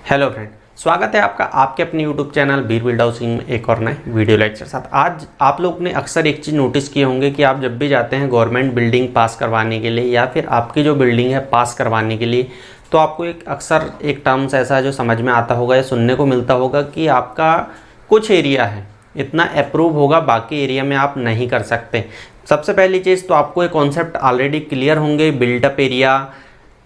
Hello friend, स्वागत है आपका आपके अपने यूट्यूब चैनल बीर बिल्ड हाउसिंग में एक और नए वीडियो लेक्चर साथ। आज आप लोग ने अक्सर एक चीज़ नोटिस किए होंगे कि आप जब भी जाते हैं गवर्नमेंट बिल्डिंग पास करवाने के लिए या फिर आपकी जो बिल्डिंग है पास करवाने के लिए, तो आपको अक्सर एक टर्म्स ऐसा है जो समझ में आता होगा या सुनने को मिलता होगा कि आपका कुछ एरिया है इतना अप्रूव होगा, बाकी एरिया में आप नहीं कर सकते। सबसे पहली चीज़ तो आपको ये कॉन्सेप्ट ऑलरेडी क्लियर होंगे, build up area,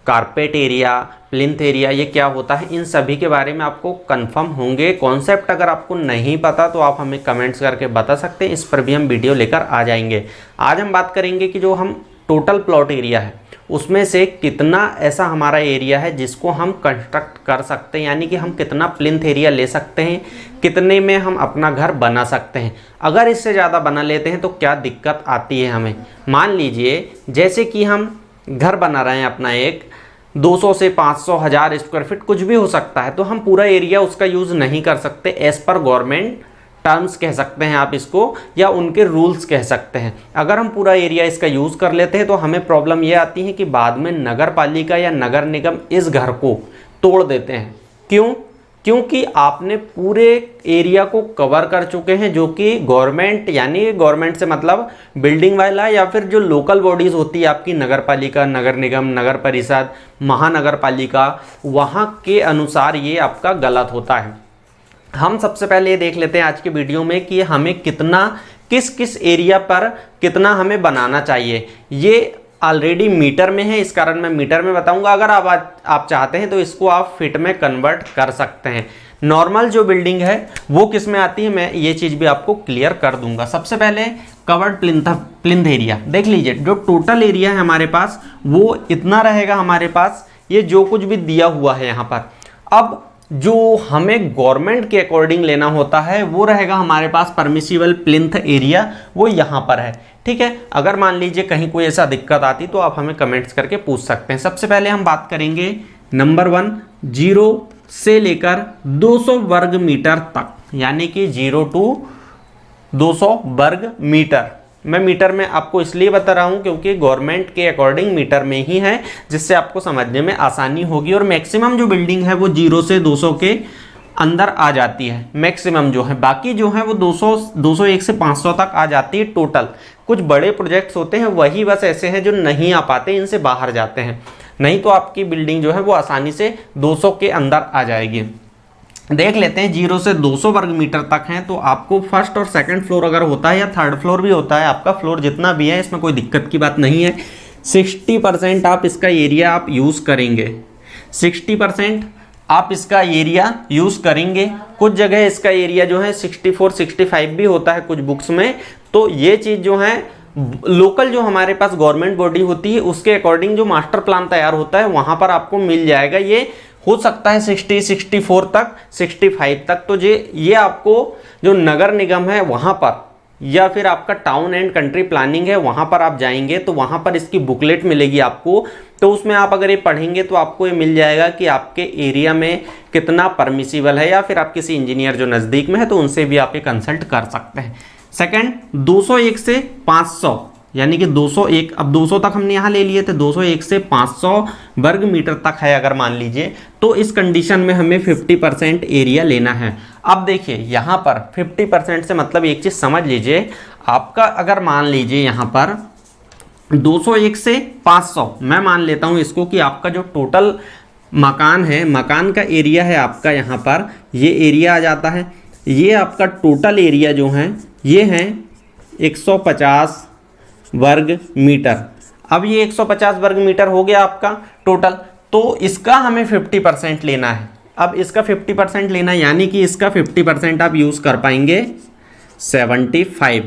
carpet area, plinth area, ये क्या होता है, इन सभी के बारे में आपको कंफर्म होंगे। कॉन्सेप्ट अगर आपको नहीं पता तो आप हमें कमेंट्स करके बता सकते हैं, इस पर भी हम वीडियो लेकर आ जाएंगे। आज हम बात करेंगे कि जो हम टोटल प्लॉट एरिया है उसमें से कितना ऐसा हमारा एरिया है जिसको हम कंस्ट्रक्ट कर सकते हैं, यानी कि हम कितना प्लिंथ एरिया ले सकते हैं, कितने में हम अपना घर बना सकते हैं। अगर इससे ज़्यादा बना लेते हैं तो क्या दिक्कत आती है हमें। मान लीजिए जैसे कि हम घर बना रहे हैं अपना, एक 200 से 500 1000 स्क्वायर फीट कुछ भी हो सकता है, तो हम पूरा एरिया उसका यूज़ नहीं कर सकते। एज पर गवर्नमेंट टर्म्स कह सकते हैं आप इसको, या उनके रूल्स कह सकते हैं। अगर हम पूरा एरिया इसका यूज़ कर लेते हैं तो हमें प्रॉब्लम ये आती है कि बाद में नगर पालिका या नगर निगम इस घर को तोड़ देते हैं। क्यों? क्योंकि आपने पूरे एरिया को कवर कर चुके हैं, जो कि गवर्नमेंट, यानी गवर्नमेंट से मतलब बिल्डिंग वाला या फिर जो लोकल बॉडीज़ होती है आपकी, नगर पालिका, नगर निगम, नगर परिषद, महानगर पालिका, वहाँ के अनुसार ये आपका गलत होता है। हम सबसे पहले ये देख लेते हैं आज की वीडियो में कि हमें कितना, किस किस एरिया पर कितना हमें बनाना चाहिए। ये ऑलरेडी मीटर में है, इस कारण मैं मीटर में बताऊंगा। अगर आप चाहते हैं तो इसको आप फिट में कन्वर्ट कर सकते हैं। नॉर्मल जो बिल्डिंग है वो किस में आती है, मैं ये चीज़ भी आपको क्लियर कर दूंगा। सबसे पहले कवर्ड प्लिंथ एरिया देख लीजिए। जो टोटल एरिया है हमारे पास वो इतना रहेगा हमारे पास, ये जो कुछ भी दिया हुआ है यहाँ पर। अब जो हमें गवर्नमेंट के अकॉर्डिंग लेना होता है वो रहेगा हमारे पास परमिसिबल प्लिंथ एरिया, वो यहाँ पर है। ठीक है, अगर मान लीजिए कहीं कोई ऐसा दिक्कत आती तो आप हमें कमेंट्स करके पूछ सकते हैं। सबसे पहले हम बात करेंगे नंबर 1, 0 से लेकर 200 वर्ग मीटर तक, यानी कि 0 to 200 वर्ग मीटर। मैं मीटर में आपको इसलिए बता रहा हूं क्योंकि गवर्नमेंट के अकॉर्डिंग मीटर में ही है, जिससे आपको समझने में आसानी होगी। और मैक्सिमम जो बिल्डिंग है वो 0 से 200 के अंदर आ जाती है, मैक्सिमम जो है। बाकी जो है वो 201 से 500 तक आ जाती है टोटल। कुछ बड़े प्रोजेक्ट्स होते हैं वही बस ऐसे हैं जो नहीं आ पाते, इनसे बाहर जाते हैं, नहीं तो आपकी बिल्डिंग जो है वो आसानी से 200 के अंदर आ जाएगी। देख लेते हैं 0 से 200 वर्ग मीटर तक हैं, तो आपको फर्स्ट और सेकंड फ्लोर अगर होता है या थर्ड फ्लोर भी होता है, आपका फ्लोर जितना भी है इसमें कोई दिक्कत की बात नहीं है। 60% आप इसका एरिया आप यूज़ करेंगे, 60% आप इसका एरिया यूज़ करेंगे। कुछ जगह इसका एरिया जो है 64 65 भी होता है कुछ बुक्स में। तो ये चीज़ जो है लोकल जो हमारे पास गवर्नमेंट बॉडी होती है उसके अकॉर्डिंग जो मास्टर प्लान तैयार होता है वहाँ पर आपको मिल जाएगा। ये हो सकता है 60 64 तक, 65 तक। तो ये आपको जो नगर निगम है वहाँ पर, या फिर आपका टाउन एंड कंट्री प्लानिंग है वहाँ पर आप जाएंगे तो वहाँ पर इसकी बुकलेट मिलेगी आपको। तो उसमें आप अगर ये पढ़ेंगे तो आपको ये मिल जाएगा कि आपके एरिया में कितना परमिसिबल है, या फिर आप किसी इंजीनियर जो नज़दीक में है तो उनसे भी आप ये कंसल्ट कर सकते हैं। सेकंड, 201 से 500, यानी कि 201, अब 200 तक हमने यहाँ ले लिए थे, 201 से 500 वर्ग मीटर तक है अगर मान लीजिए, तो इस कंडीशन में हमें 50% एरिया लेना है। अब देखिए यहाँ पर 50% से मतलब एक चीज़ समझ लीजिए, आपका अगर मान लीजिए यहाँ पर 201 से 500, मैं मान लेता हूँ इसको कि आपका जो टोटल मकान है, मकान का एरिया है आपका यहाँ पर, ये एरिया आ जाता है। ये आपका टोटल एरिया जो है ये है 150 वर्ग मीटर। अब ये 150 वर्ग मीटर हो गया आपका टोटल, तो इसका हमें 50% लेना है। अब इसका 50% लेना है, यानी कि इसका 50% आप यूज़ कर पाएंगे 75।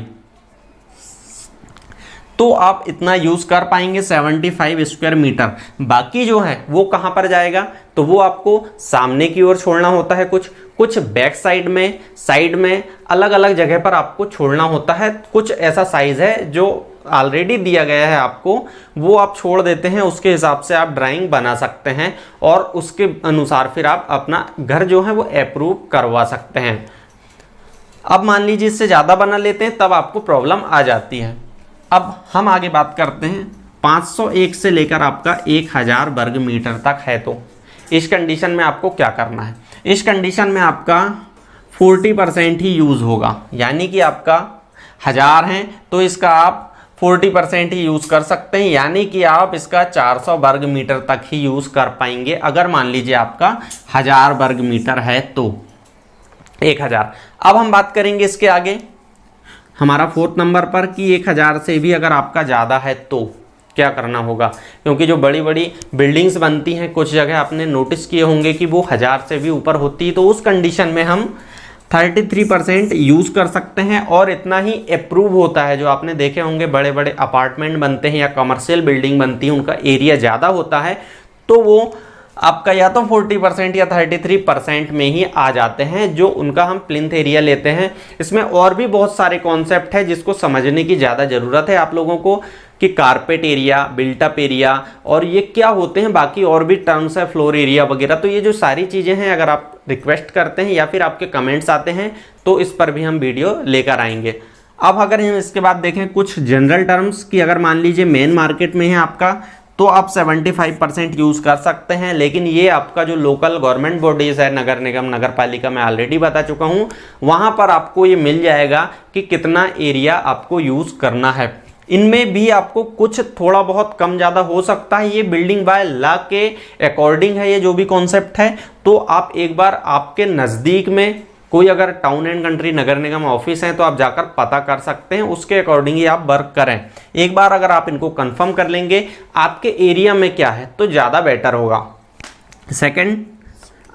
तो आप इतना यूज़ कर पाएंगे 75 स्क्वायर मीटर। बाकी जो है वो कहाँ पर जाएगा, तो वो आपको सामने की ओर छोड़ना होता है, कुछ बैक साइड में अलग अलग जगह पर आपको छोड़ना होता है। कुछ ऐसा साइज़ है जो ऑलरेडी दिया गया है आपको, वो आप छोड़ देते हैं, उसके हिसाब से आप ड्राइंग बना सकते हैं और उसके अनुसार फिर आप अपना घर जो है वो अप्रूव करवा सकते हैं। अब मान लीजिए इससे ज़्यादा बना लेते हैं तब आपको प्रॉब्लम आ जाती है। अब हम आगे बात करते हैं 501 से लेकर आपका 1000 वर्ग मीटर तक है, तो इस कंडीशन में आपको क्या करना है। इस कंडीशन में आपका 40% ही यूज़ होगा, यानी कि आपका 1000 है तो इसका आप 40% ही यूज़ कर सकते हैं, यानी कि आप इसका 400 वर्ग मीटर तक ही यूज़ कर पाएंगे अगर मान लीजिए आपका 1000 वर्ग मीटर है तो 1000। अब हम बात करेंगे इसके आगे हमारा 4th नंबर पर कि 1000 से भी अगर आपका ज़्यादा है तो क्या करना होगा, क्योंकि जो बड़ी बड़ी बिल्डिंग्स बनती हैं कुछ जगह आपने नोटिस किए होंगे कि वो 1000 से भी ऊपर होती है, तो उस कंडीशन में हम 33% यूज़ कर सकते हैं और इतना ही अप्रूव होता है। जो आपने देखे होंगे बड़े बड़े अपार्टमेंट बनते हैं या कमर्शियल बिल्डिंग बनती है, उनका एरिया ज़्यादा होता है तो वो आपका या तो 40% या 33% में ही आ जाते हैं, जो उनका हम प्लिंथ एरिया लेते हैं। इसमें और भी बहुत सारे कॉन्सेप्ट है जिसको समझने की ज़्यादा ज़रूरत है आप लोगों को, कि कारपेट एरिया, बिल्टअप एरिया और ये क्या होते हैं, बाकी और भी टर्म्स है, फ्लोर एरिया वगैरह। तो ये जो सारी चीज़ें हैं अगर आप रिक्वेस्ट करते हैं या फिर आपके कमेंट्स आते हैं तो इस पर भी हम वीडियो लेकर आएंगे। अब अगर हम इसके बाद देखें कुछ जनरल टर्म्स की, अगर मान लीजिए मेन मार्केट में है आपका तो आप 75% यूज़ कर सकते हैं, लेकिन ये आपका जो लोकल गवर्नमेंट बॉडीज़ है, नगर निगम, नगर पालिका, मैं ऑलरेडी बता चुका हूँ, वहाँ पर आपको ये मिल जाएगा कि कितना एरिया आपको यूज़ करना है। इनमें भी आपको कुछ थोड़ा बहुत कम ज़्यादा हो सकता है, ये बिल्डिंग बाय लॉ के अकॉर्डिंग है ये जो भी कॉन्सेप्ट है। तो आप एक बार आपके नज़दीक में कोई अगर town and country Nagar Nigam office है तो आप जाकर पता कर सकते हैं, उसके अकॉर्डिंग ही आप वर्क करें। एक बार अगर आप इनको कंफर्म कर लेंगे आपके एरिया में क्या है तो ज़्यादा बेटर होगा। सेकंड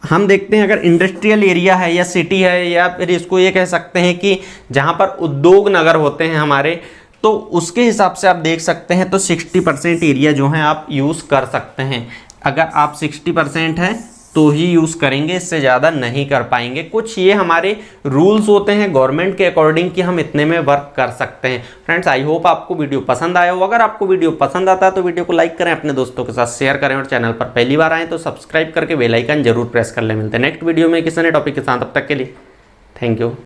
हम देखते हैं अगर इंडस्ट्रियल एरिया है या सिटी है, या फिर इसको ये कह सकते हैं कि जहाँ पर उद्योग नगर होते हैं हमारे, तो उसके हिसाब से आप देख सकते हैं तो 60% एरिया जो है आप यूज़ कर सकते हैं। अगर आप 60% है तो ही यूज़ करेंगे, इससे ज़्यादा नहीं कर पाएंगे। कुछ ये हमारे रूल्स होते हैं गवर्नमेंट के अकॉर्डिंग कि हम इतने में वर्क कर सकते हैं। फ्रेंड्स, आई होप आपको वीडियो पसंद आया हो। अगर आपको वीडियो पसंद आता है तो वीडियो को लाइक करें, अपने दोस्तों के साथ शेयर करें और चैनल पर पहली बार आए तो सब्सक्राइब करके बेल आइकन जरूर प्रेस कर लें। मिलते हैं नेक्स्ट वीडियो में किसी नए टॉपिक के साथ, तब तक के लिए थैंक यू।